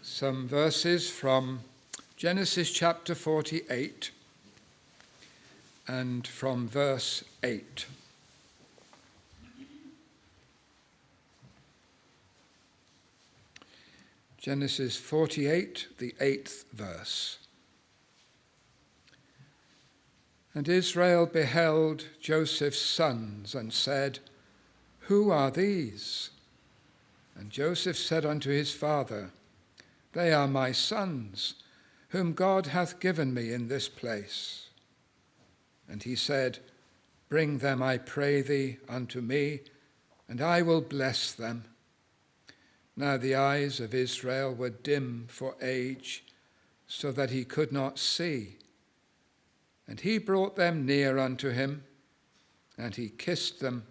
some verses from Genesis chapter 48 and from verse 8. Genesis 48, the 8th verse. And Israel beheld Joseph's sons and said, "Who are these?" And Joseph said unto his father, "They are my sons, whom God hath given me in this place." And he said, "Bring them, I pray thee, unto me, and I will bless them." Now the eyes of Israel were dim for age, so that he could not see. And he brought them near unto him, and he kissed them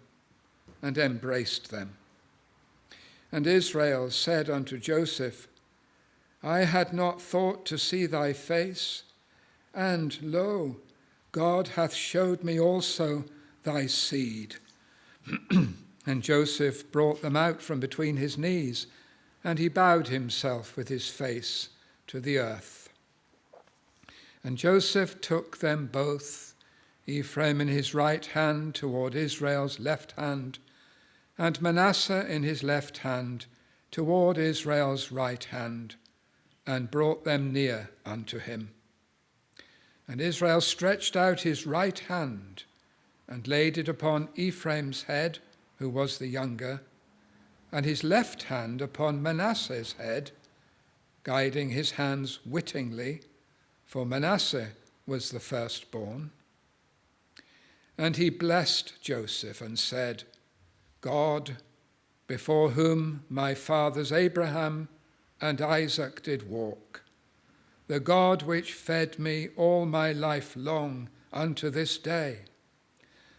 and embraced them. And Israel said unto Joseph, "I had not thought to see thy face, and lo, God hath showed me also thy seed." And Joseph brought them out from between his knees, and he bowed himself with his face to the earth. And Joseph took them both, Ephraim in his right hand toward Israel's left hand, and Manasseh in his left hand toward Israel's right hand, and brought them near unto him. And Israel stretched out his right hand and laid it upon Ephraim's head, who was the younger, and his left hand upon Manasseh's head, guiding his hands wittingly, for Manasseh was the firstborn. And he blessed Joseph and said, "God, before whom my fathers Abraham and Isaac did walk, the God which fed me all my life long unto this day,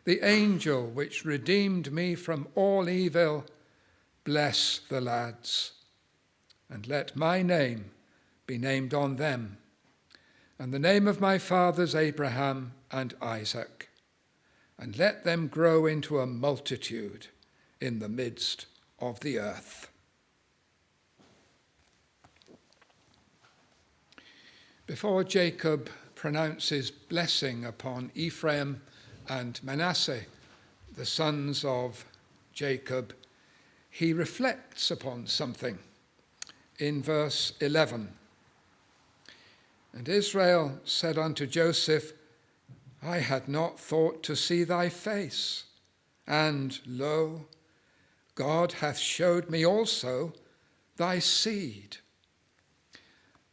the angel which redeemed me from all evil, bless the lads, and let my name be named on them, and the name of my fathers Abraham and Isaac, and let them grow into a multitude in the midst of the earth." Before Jacob pronounces blessing upon Ephraim and Manasseh, the sons of Jacob, he reflects upon something in verse 11. And Israel said unto Joseph, "I had not thought to see thy face, and lo, God hath showed me also thy seed."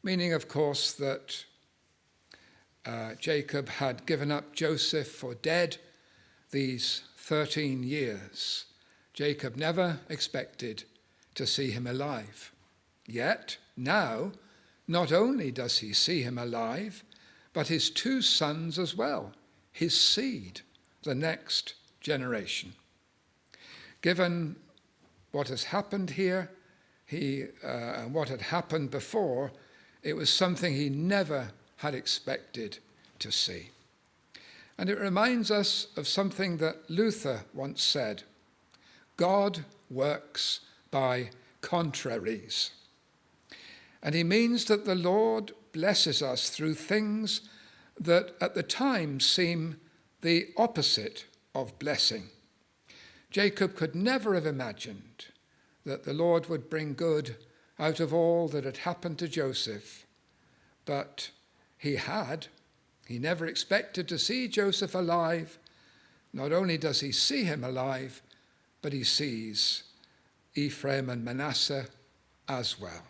Meaning, of course, that Jacob had given up Joseph for dead these 13 years. Jacob never expected to see him alive. Yet now, not only does he see him alive, but his two sons as well, his seed, the next generation. Given what has happened here, and what had happened before, it was something he never had expected to see. And it reminds us of something that Luther once said: God works by contraries. And he means that the Lord blesses us through things that at the time seem the opposite of blessing. Jacob could never have imagined that the Lord would bring good out of all that had happened to Joseph. But he had. He never expected to see Joseph alive. Not only does he see him alive, but he sees Ephraim and Manasseh as well.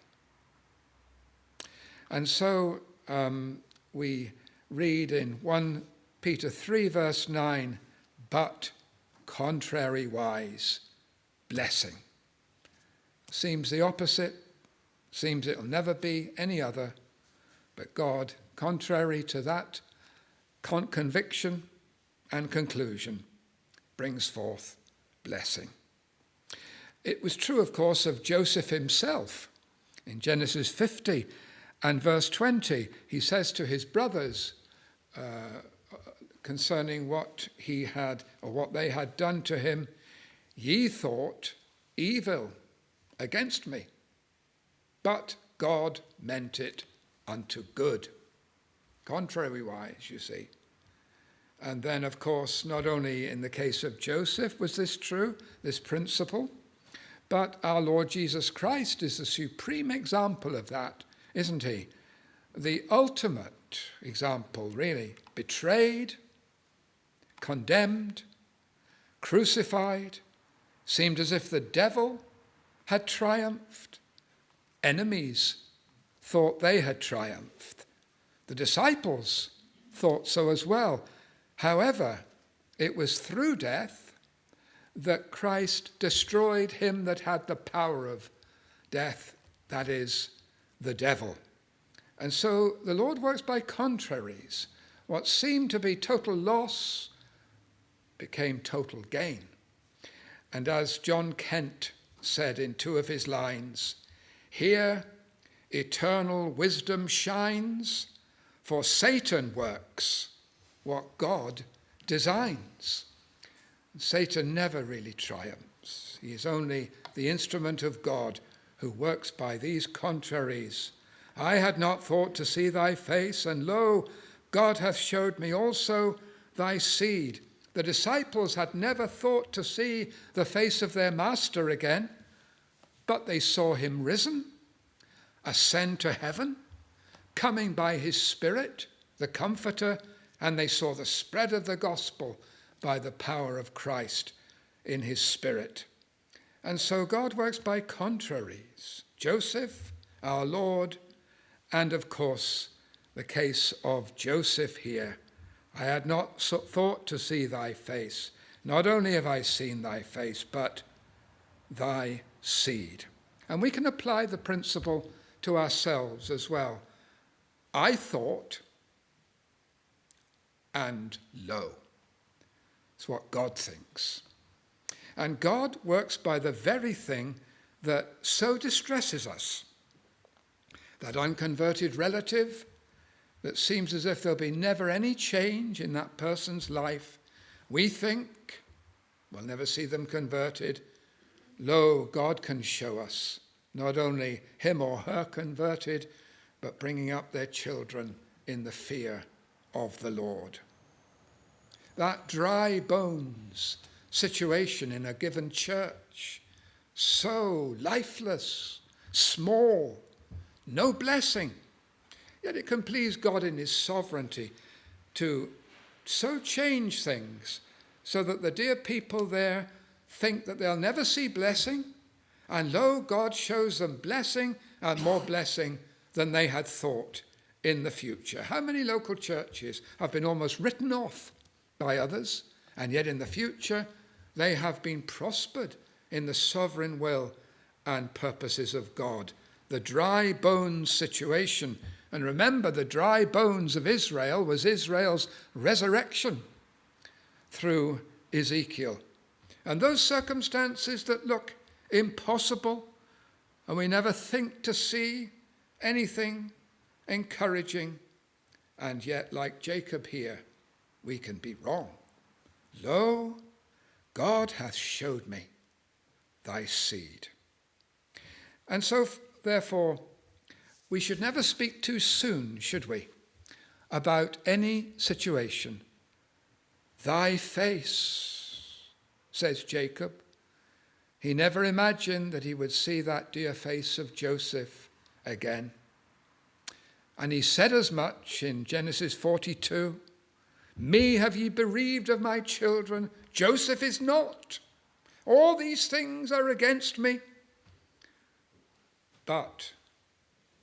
And so we read in 1 Peter 3 verse 9, "But contrariwise, blessing." Seems the opposite, seems it'll never be any other, but God, contrary to that conviction and conclusion, brings forth blessing. It was true, of course, of Joseph himself. In Genesis 50 and verse 20, he says to his brothers concerning what he had, or what they had done to him, "Ye thought evil against me, but God meant it unto good. Contrariwise, you see. And then, of course, not only in the case of Joseph was this true, this principle, but our Lord Jesus Christ is the supreme example of that, isn't he? The ultimate example, really. Betrayed, condemned, crucified, seemed as if the devil had triumphed. Enemies thought they had triumphed. The disciples thought so as well. However, it was through death that Christ destroyed him that had the power of death, that is, the devil. And so the Lord works by contraries. What seemed to be total loss became total gain. And as John Kent said in two of his lines, here eternal wisdom shines, for Satan works what God designs. Satan never really triumphs. He is only the instrument of God who works by these contraries. I had not thought to see thy face, and lo, God hath showed me also thy seed. The disciples had never thought to see the face of their master again, but they saw him risen, ascend to heaven, coming by his Spirit, the Comforter, and they saw the spread of the gospel by the power of Christ in his Spirit. And so God works by contraries. Joseph, our Lord, and of course the case of Joseph here. I had not thought to see thy face. Not only have I seen thy face, but thy seed. And we can apply the principle to ourselves as well. I thought, and lo. It's what God thinks. And God works by the very thing that so distresses us. That unconverted relative that seems as if there'll be never any change in that person's life. We think we'll never see them converted. Lo, God can show us not only him or her converted, but bringing up their children in the fear of the Lord. That dry bones situation in a given church, so lifeless, small, no blessing. Yet it can please God in his sovereignty to so change things so that the dear people there think that they'll never see blessing, and lo, God shows them blessing and more blessing than they had thought in the future. How many local churches have been almost written off by others, and yet in the future they have been prospered in the sovereign will and purposes of God. The dry bones situation, and remember the dry bones of Israel was Israel's resurrection through Ezekiel. And those circumstances that look impossible, and we never think to see anything encouraging, and yet like Jacob here, we can be wrong. Lo, God hath showed me thy seed. And so, therefore, we should never speak too soon, should we, about any situation. Thy face, says Jacob. He never imagined that he would see that dear face of Joseph again. And he said as much in Genesis 42, me have ye bereaved of my children, Joseph is not. All these things are against me. But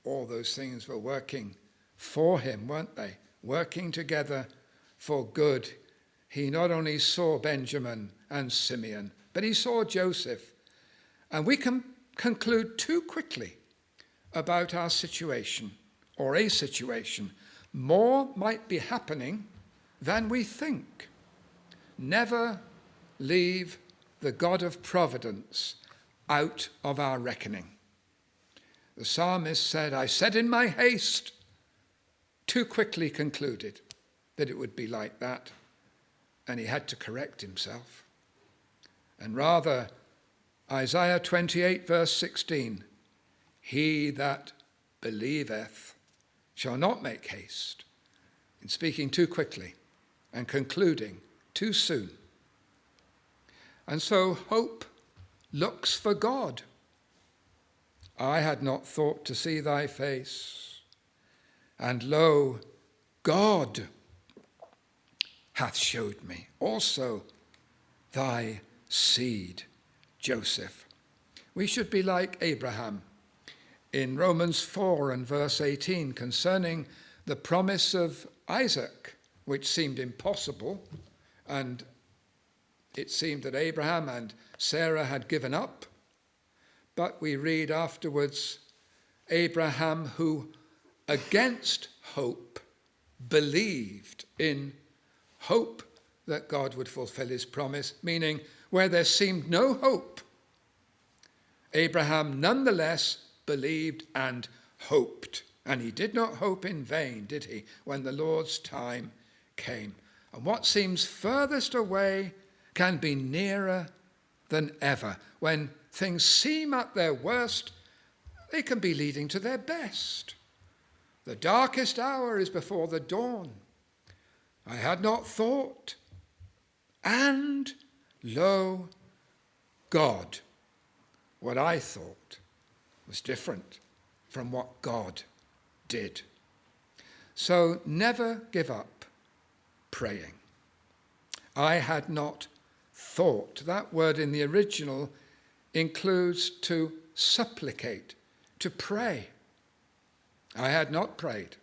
all those things were working for him, weren't they? Working together for good. He not only saw Benjamin and Simeon, but he saw Joseph. And we can conclude too quickly about our situation or a situation. More might be happening than we think. Never leave the God of providence out of our reckoning. The psalmist said, I said in my haste, too quickly concluded that it would be like that, and he had to correct himself. And rather, Isaiah 28 verse 16, he that believeth shall not make haste in speaking too quickly and concluding too soon. And so hope looks for God. I had not thought to see thy face, and lo, God hath showed me also thy seed, Joseph. We should be like Abraham in Romans 4 and verse 18 concerning the promise of Isaac, which seemed impossible, and it seemed that Abraham and Sarah had given up. But we read afterwards, Abraham, who against hope believed in hope that God would fulfill his promise, meaning where there seemed no hope, Abraham nonetheless believed and hoped. And he did not hope in vain, did he, when the Lord's time came. And what seems furthest away can be nearer than ever. When things seem at their worst, they can be leading to their best. The darkest hour is before the dawn. I had not thought, and lo, God, what I thought was different from what God did. So never give up praying. I had not thought. That word in the original includes to supplicate, to pray. I had not prayed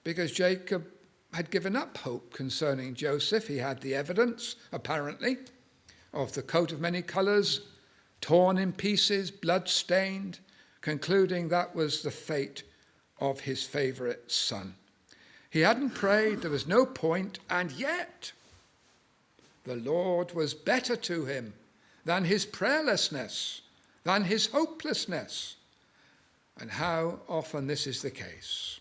because Jacob had given up hope concerning Joseph. He had the evidence, apparently, of the coat of many colours, torn in pieces, blood-stained, concluding that was the fate of his favourite son. He hadn't prayed, there was no point, and yet the Lord was better to him than his prayerlessness, than his hopelessness. And how often this is the case.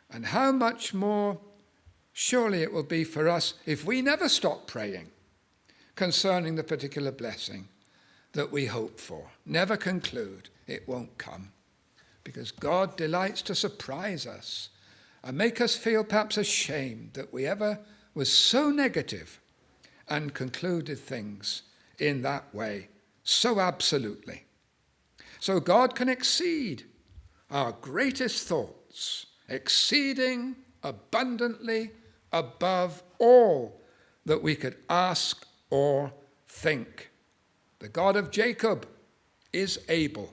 And how much more surely it will be for us if we never stop praying concerning the particular blessing that we hope for. Never conclude it won't come. Because God delights to surprise us and make us feel perhaps ashamed that we ever was so negative and concluded things in that way so absolutely. So God can exceed our greatest thoughts, exceeding abundantly above all that we could ask or think. The God of Jacob is able.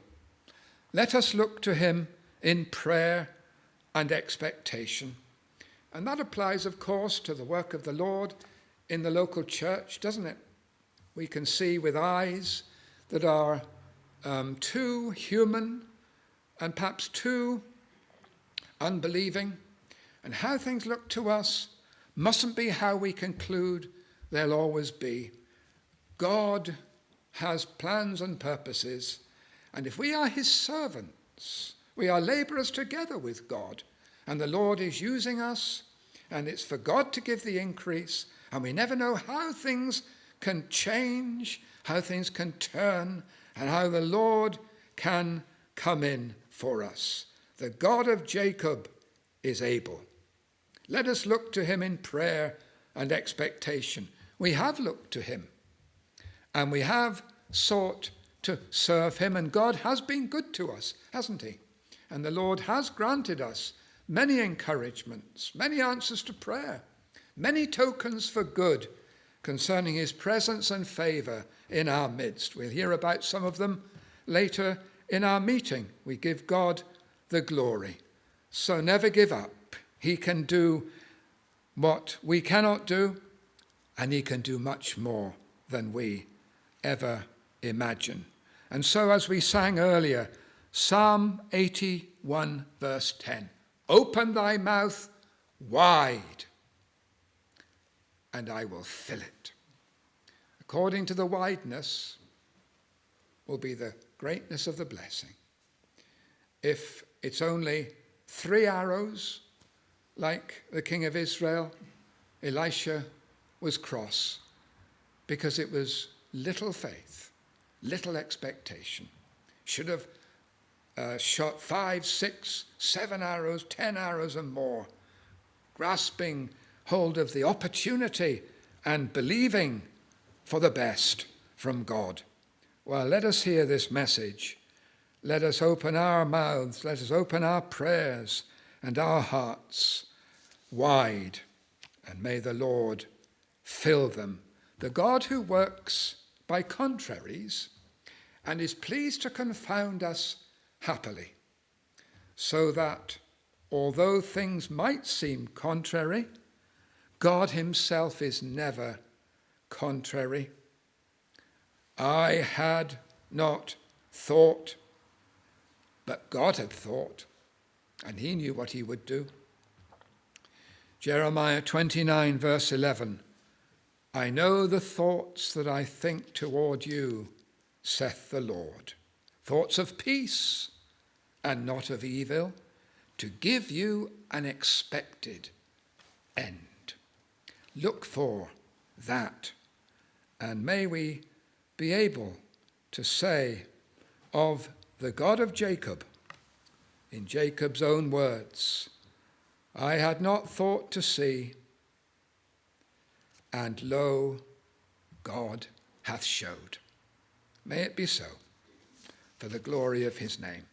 Let us look to him in prayer and expectation. And that applies, of course, to the work of the Lord in the local church, doesn't it? We can see with eyes that are too human and perhaps too unbelieving. And how things look to us mustn't be how we conclude they'll always be. God has plans and purposes, and if we are his servants, we are labourers together with God, and the Lord is using us, and it's for God to give the increase, and we never know how things can change, how things can turn, and how the Lord can come in for us. The God of Jacob is able. Let us look to him in prayer and expectation. We have looked to him, and we have sought to serve him, and God has been good to us, hasn't he? And the Lord has granted us many encouragements, many answers to prayer, many tokens for good concerning his presence and favour in our midst. We'll hear about some of them later in our meeting. We give God the glory. So never give up. He can do what we cannot do, and he can do much more than we ever imagine. And so, as we sang earlier, Psalm 81 verse 10, open thy mouth wide, and I will fill it. According to the wideness will be the greatness of the blessing. If it's only 3 arrows, like the king of Israel, Elisha was cross because it was little faith, little expectation. Should have shot 5, 6, 7 arrows, 10 arrows and more, grasping hold of the opportunity and believing for the best from God. Well, let us hear this message. Let us open our mouths, let us open our prayers and our hearts wide, and may the Lord fill them. The God who works by contraries and is pleased to confound us happily, so that although things might seem contrary, God himself is never contrary. I had not thought, but God had thought, and he knew what he would do. Jeremiah 29, verse 11, I know the thoughts that I think toward you, saith the Lord, thoughts of peace and not of evil, to give you an expected end. Look for that, and may we be able to say of the God of Jacob, in Jacob's own words, I had not thought to see, and lo, God hath showed. May it be so, for the glory of his name.